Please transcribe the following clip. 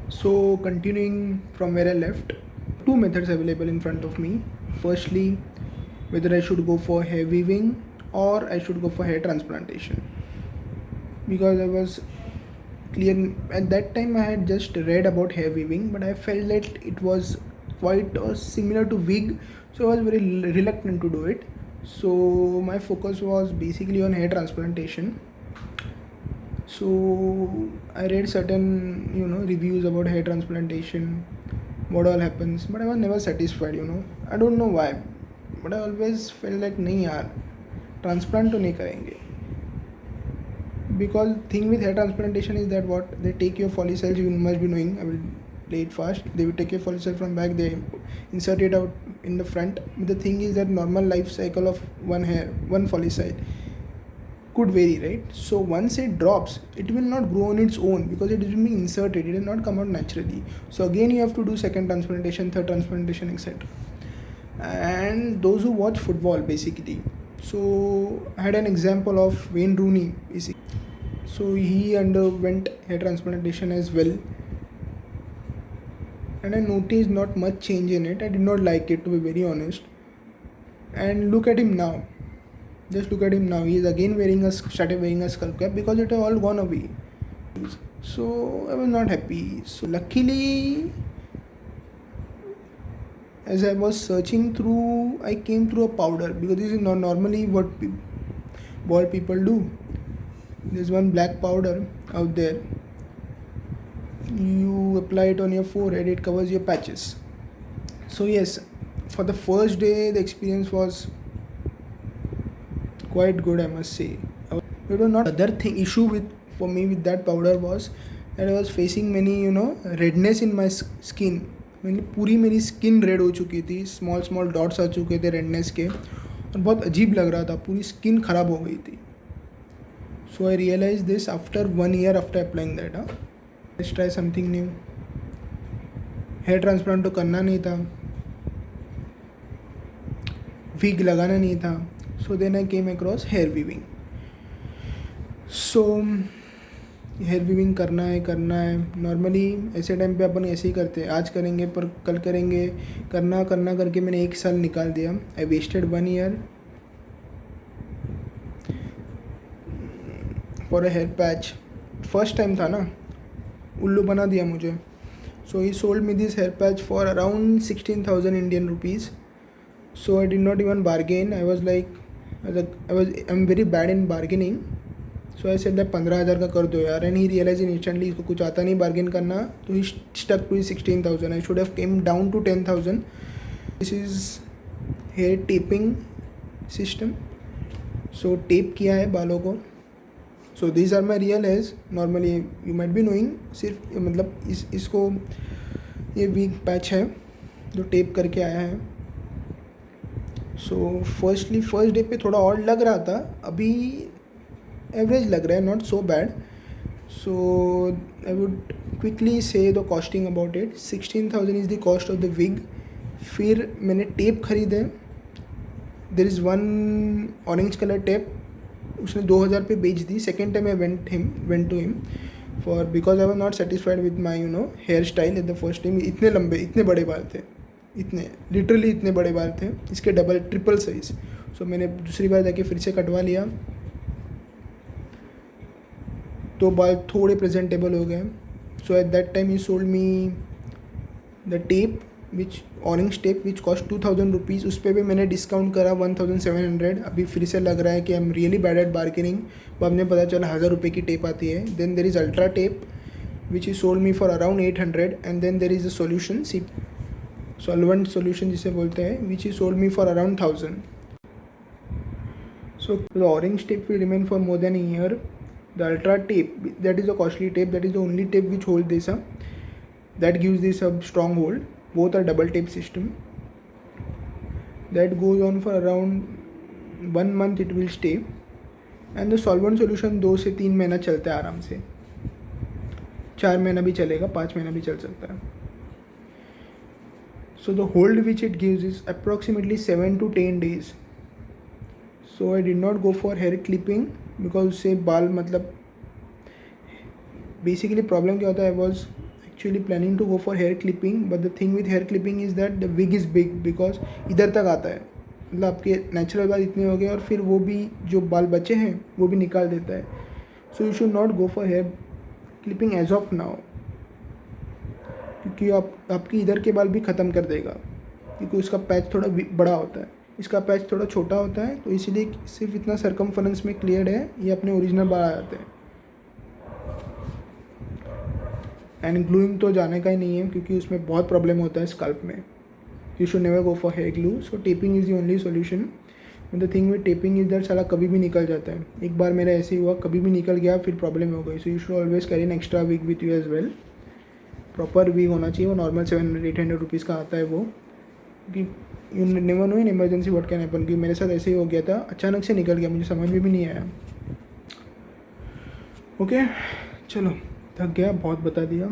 So continuing from where I left, two methods available in front of me. Firstly, whether I should go for hair weaving or I should go for hair transplantation, because I was clear at that time. I had just read about hair weaving, but I felt that it was quite similar to wig, so I was very reluctant to do it. So my focus was basically on hair transplantation. So I read certain reviews about hair transplantation, what all happens, but I was never satisfied. I don't know why, but I always felt like नहीं यार, transplant तो नहीं करेंगे. Because thing with hair transplantation is that what they take your follicles, you must be knowing, I will play it fast. They will take your follicle from back, they insert it out in the front. But the thing is that normal life cycle of one follicle could vary, right? So once it drops, it will not grow on its own because it is being inserted, it will not come out naturally. So again you have to do second transplantation, third transplantation, etc. And those who watch football basically, so I had an example of Wayne Rooney basically. So he underwent hair transplantation as well, and I noticed not much change in it. I did not like it, to be very honest. And look at him now. Just look at him now. He is again started wearing a skull cap because it has all gone away. So I was not happy. So luckily, as I was searching through, I came through a powder, because this is not normally what bald people do. There's one black powder out there. You apply it on your forehead, it covers your patches. So yes, for the first day the experience was quite good, I must say. It was not other thing issue with for me with that powder was that I was facing many redness in my skin. मैंने पूरी मेरी skin red हो चुकी थी, small small dots आ चुके थे redness के, और बहुत अजीब लग रहा था, पूरी स्किन ख़राब हो गई थी. So I realize this after 1 year after applying that. Let's try something new. Hair transplant तो करना नहीं था, विग लगाना नहीं था. So then I came across hair weaving. So hair weaving करना है. नॉर्मली ऐसे टाइम पे अपन ऐसे ही करते हैं, आज करेंगे पर कल करेंगे, करना करके मैंने 1 साल निकाल दिया. I wasted 1 year for a hair patch. First time था ना, उल्लू बना दिया मुझे. So he sold me this hair patch for around 16,000 Indian rupees. So I did not even bargain. I was like, I'm very bad in bargaining. So I said that 15,000 का कर दो यार. And he realized instantly इसको कुछ आता नहीं bargain करना, तो he stuck to 16,000. I should have came down to 10,000. This is hair taping system. So tape किया है बालों को. So these are my real hairs. Normally you might be knowing, सिर्फ मतलब इसको ये वीक पैच है जो टेप करके आया है. सो फर्स्ट डे पे थोड़ा और लग रहा था, अभी एवरेज लग रहा है, not so bad. So I would quickly say the costing about it. 16,000 is the cost of the wig. फिर मैंने टेप खरीदे. There is one orange colour tape, उसने 2,000 पे बेच दी. Second time I went to him for, because I was not satisfied with my hair style at the first time. इतने लंबे इतने बड़े बाल थे, इतने लिटरली इतने बड़े बाल थे, इसके डबल ट्रिपल साइज़. सो मैंने दूसरी बार जाके फिर से कटवा लिया, तो बाल थोड़े प्रेजेंटेबल हो गए. So at that time he sold me the tape which orange tape which cost 2,000 rupees. उस पर भी मैंने डिस्काउंट करा 1,700. अभी फिर से लग रहा है कि I am really bad at bargaining. अब हमें पता चला 1,000 रुपये की टेप आती है. Then there is ultra tape which is sold me for around 800. And then there is a solution solvent solution जिसे बोलते हैं, which is sold me for around 1,000. So the orange tape will remain for more than a year. The ultra tape, that is a costly tape, that is the only tape which holds this up, that gives this a strong hold. Both are double tape system. That goes on for around 1 month it will stay. And the solvent solution 2 से 3 महीना चलता है आराम से. 4 महीना भी चलेगा, 5 महीना भी चल सकता है. So the hold which it gives is approximately 7 to 10 days. So I did not go for hair clipping because उससे बाल मतलब बेसिकली प्रॉब्लम क्या होता है, I was actually planning to go for hair clipping, but the thing with hair clipping is that the wig is big because इधर तक आता है, मतलब आपके नेचुरल बाल इतने हो गए और फिर वो भी जो बाल बचे हैं वो भी निकाल देता है. So you should not go for hair clipping as of now, क्योंकि आपकी इधर के बाल भी ख़त्म कर देगा, क्योंकि उसका पैच थोड़ा बड़ा होता है, इसका पैच थोड़ा छोटा होता है, तो इसीलिए सिर्फ इतना सरकमफरेंस में क्लियर है, ये अपने ओरिजिनल बाल आ जाते हैं. एंड ग्लूइंग तो जाने का ही नहीं है, क्योंकि उसमें बहुत प्रॉब्लम होता है स्कल्प में. You should never go for hair glue. So taping is the only solution. The thing with taping is that साला कभी भी निकल जाता है. एक बार मेरा ऐसे ही हुआ, कभी भी निकल गया, फिर प्रॉब्लम हो गई. So you should always carry an extra wig with you as well. Proper wig होना चाहिए, वो नॉर्मल 700-800 रुपीज़ का आता है वो, क्योंकि you never know in emergency what can happen. क्योंकि मेरे साथ ऐसे ही हो गया था, अचानक से निकल गया, मुझे समझ में भी नहीं आया. ओके चलो, थक गया, बहुत बता दिया.